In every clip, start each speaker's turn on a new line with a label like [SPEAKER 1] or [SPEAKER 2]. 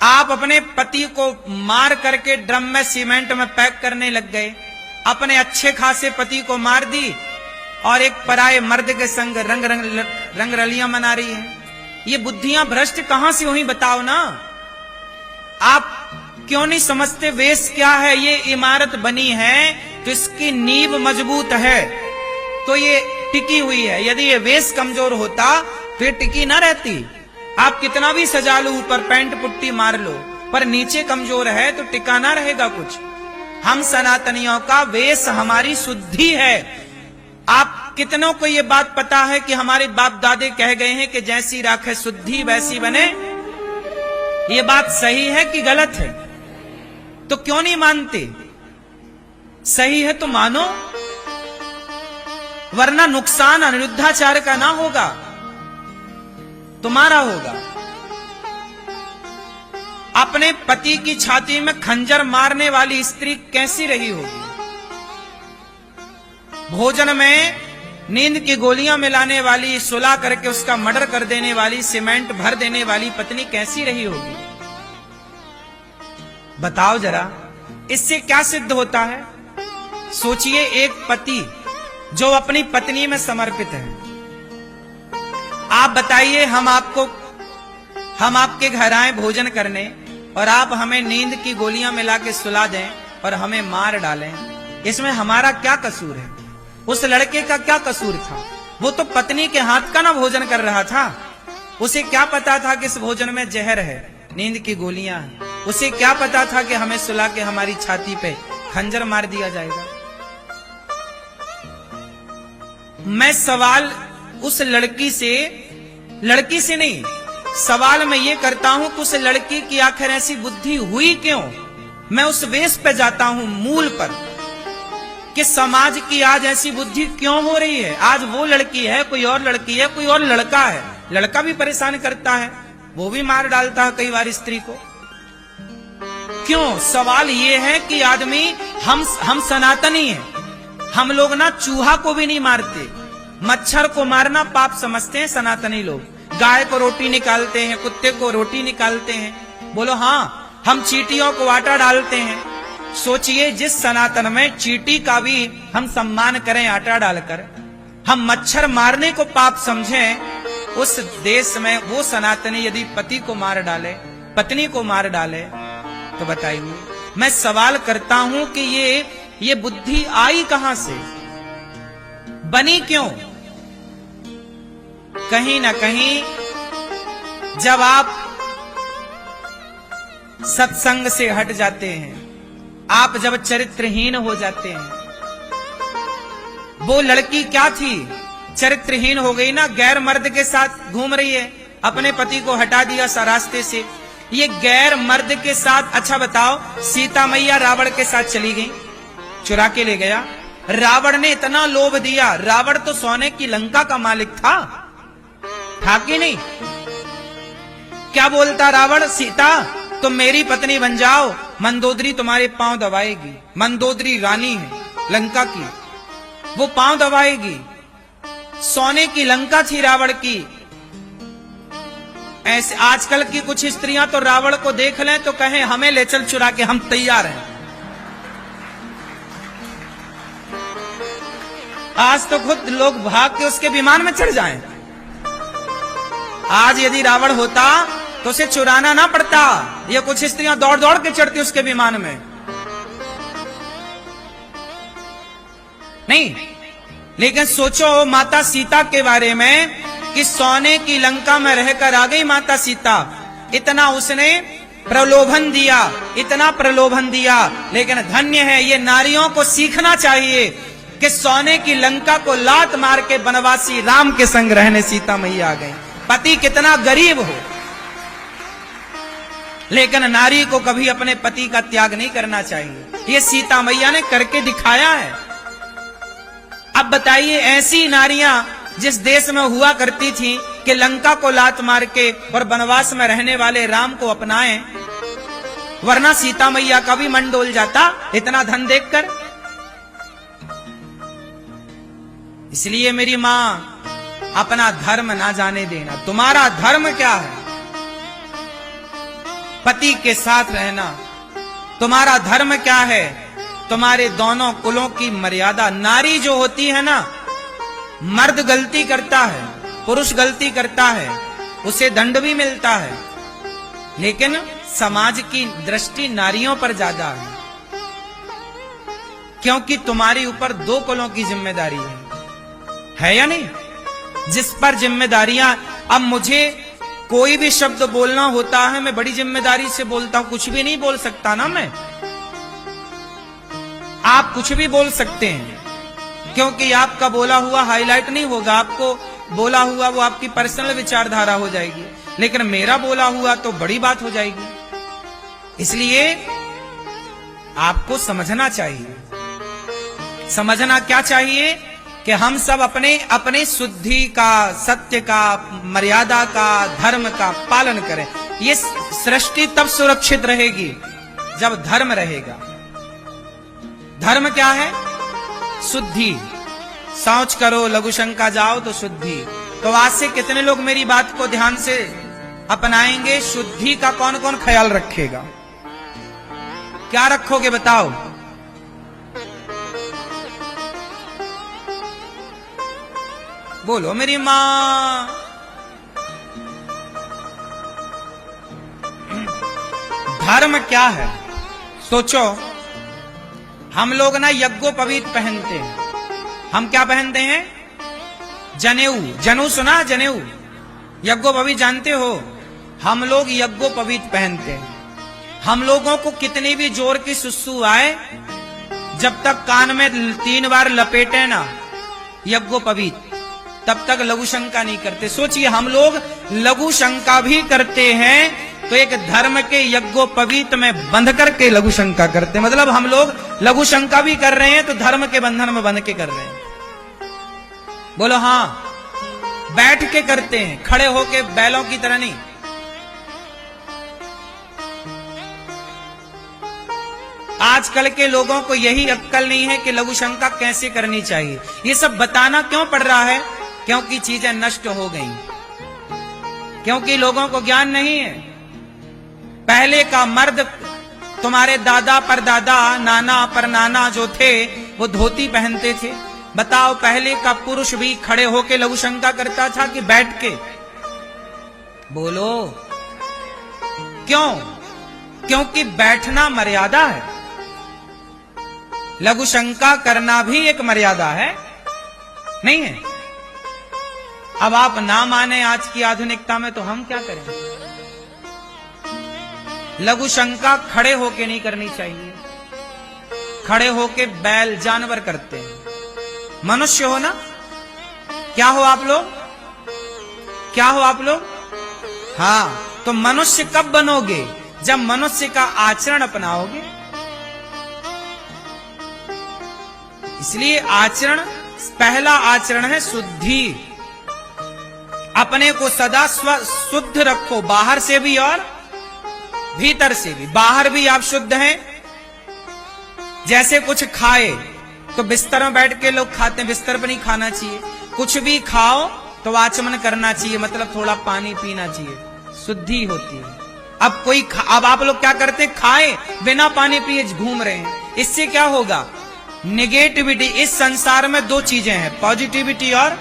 [SPEAKER 1] आप अपने पति को मार करके ड्रम में सीमेंट में पैक करने लग गए, अपने अच्छे खासे पति को मार दी और एक पराये मर्द के संग रंग रलियां मना रही है। ये बुद्धियां भ्रष्ट कहां से हुई बताओ ना। आप क्यों नहीं समझते वेश क्या है? ये इमारत बनी है तो इसकी नींव मजबूत है तो ये टिकी हुई है। यदि ये वेश कमजोर होता तो ये टिकी ना रहती। आप कितना भी सजा लो, ऊपर पेंट पुट्टी मार लो, पर नीचे कमजोर है तो टिका ना रहेगा कुछ। हम सनातनियों का वेश हमारी शुद्धि है। आप कितनों को ये बात पता है कि हमारे बाप दादे कह गए हैं कि जैसी राखे शुद्धि वैसी बने? ये बात सही है कि गलत है? तो क्यों नहीं मानते? सही है तो मानो, वरना नुकसान अनिरुद्धाचार्य का ना होगा, तुम्हारा होगा। अपने पति की छाती में खंजर मारने वाली स्त्री कैसी रही होगी? भोजन में नींद की गोलियां मिलाने वाली, सुला करके उसका मर्डर कर देने वाली, सीमेंट भर देने वाली पत्नी कैसी रही होगी? बताओ जरा, इससे क्या सिद्ध होता है? सोचिए, एक पति जो अपनी पत्नी में समर्पित है। आप बताइए, हम आपके घर आए भोजन करने और आप हमें नींद की गोलियां मिला के सुला दें और हमें मार डालें, इसमें हमारा क्या कसूर है? उस लड़के का क्या कसूर था? वो तो पत्नी के हाथ का ना भोजन कर रहा था। उसे क्या पता था कि इस भोजन में जहर है, नींद की गोलियां हैं? उसे क्या पता था कि हमें सुला के हमारी छाती पे खंजर मार दिया जाएगा? मैं सवाल उस लड़की से नहीं, सवाल मैं ये करता हूं कि उस लड़की की आखिर ऐसी बुद्धि हुई क्यों? मैं उस वेश पे जाता हूं, मूल पर, कि समाज की आज ऐसी बुद्धि क्यों हो रही है। आज वो लड़की है, कोई और लड़की है, कोई और लड़का है, लड़का भी परेशान करता है, वो भी मार डालता है कई बार स्त्री को। क्यों? सवाल ये है कि आदमी, हम सनातनी हैं, हम लोग ना चूहा को भी नहीं मारते, मच्छर को मारना पाप समझते हैं सनातनी लोग। गाय को रोटी निकालते हैं, कुत्ते को रोटी निकालते हैं, बोलो हाँ, हम चींटियों को आटा डालते हैं। सोचिए, जिस सनातन में चींटी का भी हम सम्मान करें आटा डालकर, हम मच्छर मारने को पाप समझें, उस देश में वो सनातनी यदि पति को मार डाले, पत्नी को मार डाले, तो बताइए। मैं सवाल करता हूं कि ये बुद्धि आई कहां से, बनी क्यों? कहीं ना कहीं जब आप सत्संग से हट जाते हैं, आप जब चरित्रहीन हो जाते हैं। वो लड़की क्या थी? चरित्रहीन हो गई ना, गैर मर्द के साथ घूम रही है, अपने पति को हटा दिया रास्ते से। ये गैर मर्द के साथ, अच्छा बताओ, सीता मैया रावण के साथ चली गई, चुरा के ले गया। रावण ने इतना लोभ दिया, रावण तो सोने की लंका का मालिक था कि नहीं? क्या बोलता रावण? सीता तुम मेरी पत्नी बन जाओ, मंदोदरी तुम्हारे पांव दबाएगी। मंदोदरी रानी है लंका की, वो पांव दबाएगी। सोने की लंका थी रावण की। ऐसे आजकल की कुछ स्त्रियां तो रावण को देख लें तो कहें हमें ले चल चुरा के, हम तैयार हैं। आज तो खुद लोग भाग के उसके विमान में चढ़ जाएं। आज यदि रावण होता तो उसे चुराना ना पड़ता, ये कुछ स्त्रियां दौड़ दौड़ के चढ़ती उसके विमान में। नहीं, लेकिन सोचो माता सीता के बारे में कि सोने की लंका में रहकर आ गई माता सीता। इतना उसने प्रलोभन दिया, इतना प्रलोभन दिया, लेकिन धन्य है, ये नारियों को सीखना चाहिए कि सोने की लंका को लात मार के वनवासी राम के संग रहने सीता मैया आ गई। पति कितना गरीब हो, लेकिन नारी को कभी अपने पति का त्याग नहीं करना चाहिए। ये सीता मैया ने करके दिखाया है। अब बताइए, ऐसी नारियां जिस देश में हुआ करती थी कि लंका को लात मार के और वनवास में रहने वाले राम को अपनाएं, वरना सीता मैया का भी मन डोल जाता इतना धन देखकर। इसलिए मेरी मां, अपना धर्म ना जाने देना। तुम्हारा धर्म क्या है? पति के साथ रहना। तुम्हारा धर्म क्या है? तुम्हारे दोनों कुलों की मर्यादा। नारी जो होती है ना, मर्द गलती करता है, पुरुष गलती करता है, उसे दंड भी मिलता है, लेकिन समाज की दृष्टि नारियों पर ज्यादा है, क्योंकि तुम्हारे ऊपर दो कुलों की जिम्मेदारी है या नहीं? जिस पर जिम्मेदारियां, अब मुझे कोई भी शब्द बोलना होता है, मैं बड़ी जिम्मेदारी से बोलता हूं, कुछ भी नहीं बोल सकता ना मैं। आप कुछ भी बोल सकते हैं, क्योंकि आपका बोला हुआ हाईलाइट नहीं होगा, आपको बोला हुआ वो आपकी पर्सनल विचारधारा हो जाएगी, लेकिन मेरा बोला हुआ तो बड़ी बात हो जाएगी। इसलिए आपको समझना चाहिए। समझना क्या चाहिए कि हम सब अपने अपने शुद्धि का, सत्य का, मर्यादा का, धर्म का पालन करें। ये सृष्टि तब सुरक्षित रहेगी जब धर्म रहेगा। धर्म क्या है? शुद्धि। शौच करो, लघु शंका जाओ तो शुद्धि। तो आज से कितने लोग मेरी बात को ध्यान से अपनाएंगे? शुद्धि का कौन कौन ख्याल रखेगा? क्या रखोगे बताओ? बोलो मेरी मां। धर्म क्या है? सोचो। हम लोग ना यज्ञोपवीत पहनते हैं। हम क्या पहनते हैं? जनेऊ। जनेऊ सुना? जनेऊ। यज्ञोपवीत जानते हो? हम लोग यज्ञोपवीत पहनते हैं। हम लोगों को कितनी भी जोर की सुसु आए, जब तक कान में 3 बार लपेटे ना यज्ञोपवीत, तब तक लघु शंका नहीं करते। सोचिए, हम लोग लघु शंका भी करते हैं तो एक धर्म के यज्ञोपवीत में बंध करके लघु शंका करते हैं। मतलब हम लोग लघु शंका भी कर रहे हैं तो धर्म के बंधन में बंध के कर रहे हैं। बोलो हां। बैठ के करते हैं, खड़े होके बैलों की तरह नहीं। आजकल के लोगों को यही अक्कल नहीं है कि लघु शंका कैसे करनी चाहिए। ये सब बताना क्यों पड़ रहा है? क्योंकि चीजें नष्ट हो गई, क्योंकि लोगों को ज्ञान नहीं है। पहले का मर्द, तुम्हारे दादा परदादा, नाना परनाना जो थे, वो धोती पहनते थे। बताओ, पहले का पुरुष भी खड़े होके लघु शंका करता था कि बैठ के? बोलो क्यों? क्योंकि बैठना मर्यादा है। लघु शंका करना भी एक मर्यादा है, नहीं है? अब आप ना माने आज की आधुनिकता में, तो हम क्या करें? लघु शंका खड़े होके नहीं करनी चाहिए। खड़े होके बैल जानवर करते हैं। मनुष्य हो ना? क्या हो आप लोग? क्या हो आप लोग? हाँ, तो मनुष्य कब बनोगे? जब मनुष्य का आचरण अपनाओगे। इसलिए आचरण, पहला आचरण है शुद्धि। अपने को सदा शुद्ध रखो, बाहर से भी और भीतर से भी। बाहर भी आप शुद्ध हैं। जैसे कुछ खाए तो बिस्तर में बैठ के लोग खाते हैं, बिस्तर पर नहीं खाना चाहिए। कुछ भी खाओ तो आचमन करना चाहिए, मतलब थोड़ा पानी पीना चाहिए, शुद्धि होती है। अब आप लोग क्या करते हैं? खाए बिना पानी पिए घूम रहे हैं। इससे क्या होगा? नेगेटिविटी। इस संसार में 2 चीजें हैं, पॉजिटिविटी और,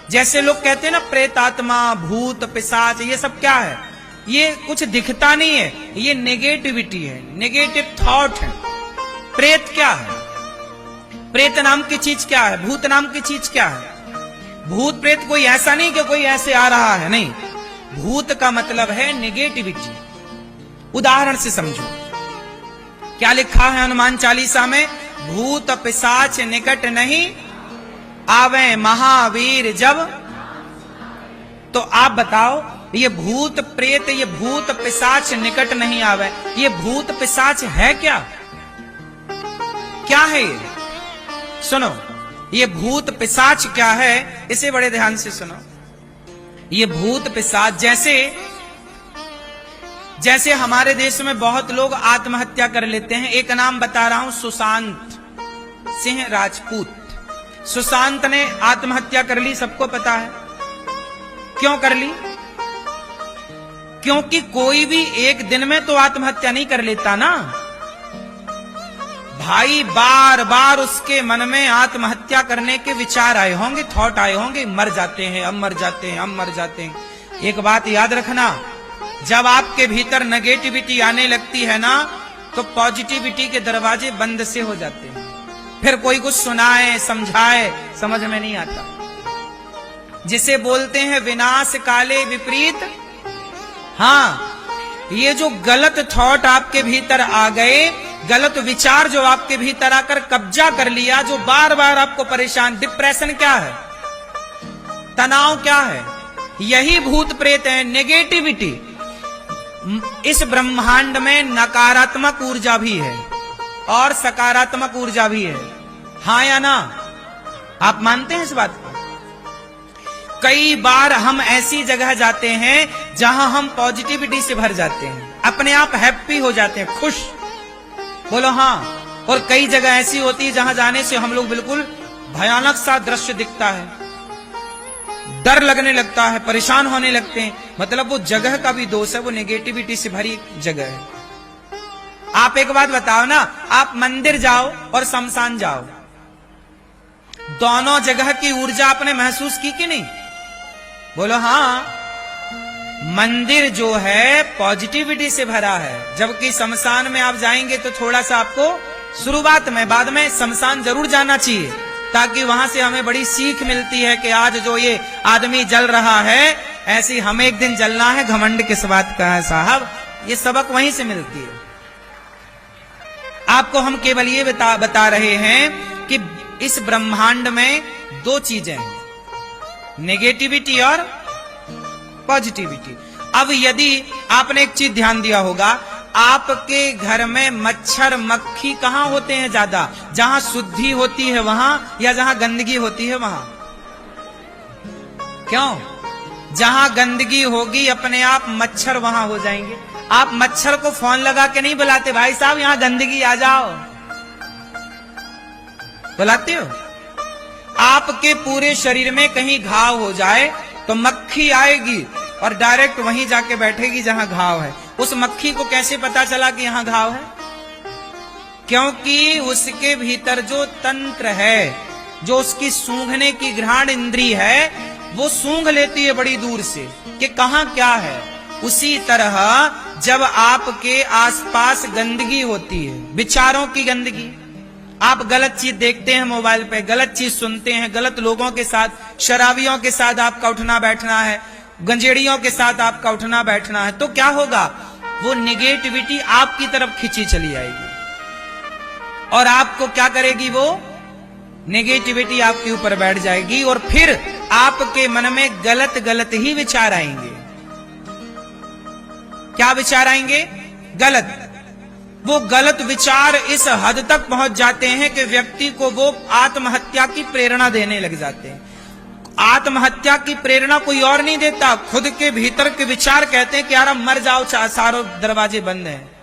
[SPEAKER 1] जैसे लोग कहते हैं ना प्रेतात्मा, भूत, पिशाच, ये सब क्या है? ये कुछ दिखता नहीं है, ये नेगेटिविटी है, नेगेटिव थॉट है। प्रेत क्या है? प्रेत नाम की चीज क्या है? भूत नाम की चीज क्या है? भूत प्रेत कोई ऐसा नहीं कि कोई ऐसे आ रहा है, नहीं। भूत का मतलब है नेगेटिविटी। उदाहरण से समझो, क्या लिखा है हनुमान चालीसा में? भूत पिशाच निकट नहीं आवे महावीर जब। तो आप बताओ, ये भूत प्रेत, ये भूत पिशाच निकट नहीं आवे, ये भूत पिशाच है क्या? क्या है ये? सुनो, ये भूत पिशाच क्या है, इसे बड़े ध्यान से सुनो। ये भूत पिशाच, जैसे हमारे देश में बहुत लोग आत्महत्या कर लेते हैं। एक नाम बता रहा हूं, सुशांत सिंह राजपूत। सुशांत ने आत्महत्या कर ली, सबको पता है। क्यों कर ली? क्योंकि कोई भी एक दिन में तो आत्महत्या नहीं कर लेता ना भाई, बार बार उसके मन में आत्महत्या करने के विचार आए होंगे, थॉट आए होंगे, मर जाते हैं, अब मर जाते हैं, अब मर जाते हैं। एक बात याद रखना, जब आपके भीतर नेगेटिविटी आने लगती है ना, तो पॉजिटिविटी के दरवाजे बंद से हो जाते हैं। फिर कोई कुछ सुनाए समझाए समझ में नहीं आता। जिसे बोलते हैं विनाश काले विपरीत। हाँ, ये जो गलत थॉट आपके भीतर आ गए, गलत विचार जो आपके भीतर आकर कब्जा कर लिया, जो बार बार आपको परेशान, डिप्रेशन क्या है, तनाव क्या है, यही भूत प्रेत है, नेगेटिविटी। इस ब्रह्मांड में नकारात्मक ऊर्जा भी है और सकारात्मक ऊर्जा भी है, हाँ या ना? आप मानते हैं इस बात को? कई बार हम ऐसी जगह जाते हैं जहां हम पॉजिटिविटी से भर जाते हैं, अपने आप हैप्पी हो जाते हैं, खुश, बोलो हाँ। और कई जगह ऐसी होती है जहां जाने से हम लोग बिल्कुल भयानक सा दृश्य दिखता है, डर लगने लगता है, परेशान होने लगते हैं। मतलब वो जगह का भी दोष है, वो नेगेटिविटी से भरी जगह है। आप एक बात बताओ ना, आप मंदिर जाओ और शमशान जाओ, दोनों जगह की ऊर्जा आपने महसूस की कि नहीं? बोलो हाँ। मंदिर जो है पॉजिटिविटी से भरा है, जबकि शमशान में आप जाएंगे तो थोड़ा सा आपको शुरुआत में, बाद में शमशान जरूर जाना चाहिए, ताकि वहां से हमें बड़ी सीख मिलती है कि आज जो ये आदमी जल रहा है, ऐसी हमें एक दिन जलना है, घमंड किस बात का है साहब। ये सबक वहीं से मिलती है। आपको हम केवल ये बता रहे हैं कि इस ब्रह्मांड में दो चीजें हैं, नेगेटिविटी और पॉजिटिविटी। अब यदि आपने एक चीज ध्यान दिया होगा, आपके घर में मच्छर मक्खी कहां होते हैं ज्यादा? जहां शुद्धि होती है वहां, या जहां गंदगी होती है वहां? क्यों? जहां गंदगी होगी अपने आप मच्छर वहां हो जाएंगे। आप मच्छर को फोन लगा के नहीं बुलाते, भाई साहब यहां गंदगी आ जाओ, बुलाते हो? आपके पूरे शरीर में कहीं घाव हो जाए तो मक्खी आएगी और डायरेक्ट वहीं जाके बैठेगी जहां घाव है। उस मक्खी को कैसे पता चला कि यहां घाव है? क्योंकि उसके भीतर जो तंत्र है, जो उसकी सूंघने की घ्राण इंद्री है, वो सूंघ लेती है बड़ी दूर से कि कहां क्या है। उसी तरह जब आपके आसपास गंदगी होती है, विचारों की गंदगी, आप गलत चीज देखते हैं मोबाइल पे, गलत चीज सुनते हैं, गलत लोगों के साथ, शराबियों के साथ आपका उठना बैठना है, गंजेड़ियों के साथ आपका उठना बैठना है, तो क्या होगा? वो निगेटिविटी आपकी तरफ खींची चली आएगी और आपको क्या करेगी? वो नेगेटिविटी आपके ऊपर बैठ जाएगी और फिर आपके मन में गलत गलत ही विचार आएंगे। क्या विचार आएंगे? गलत। वो गलत विचार इस हद तक पहुंच जाते हैं कि व्यक्ति को वो आत्महत्या की प्रेरणा देने लग जाते हैं। आत्महत्या की प्रेरणा कोई और नहीं देता, खुद के भीतर के विचार कहते हैं कि यार अब मर जाओ, सारे दरवाजे बंद हैं।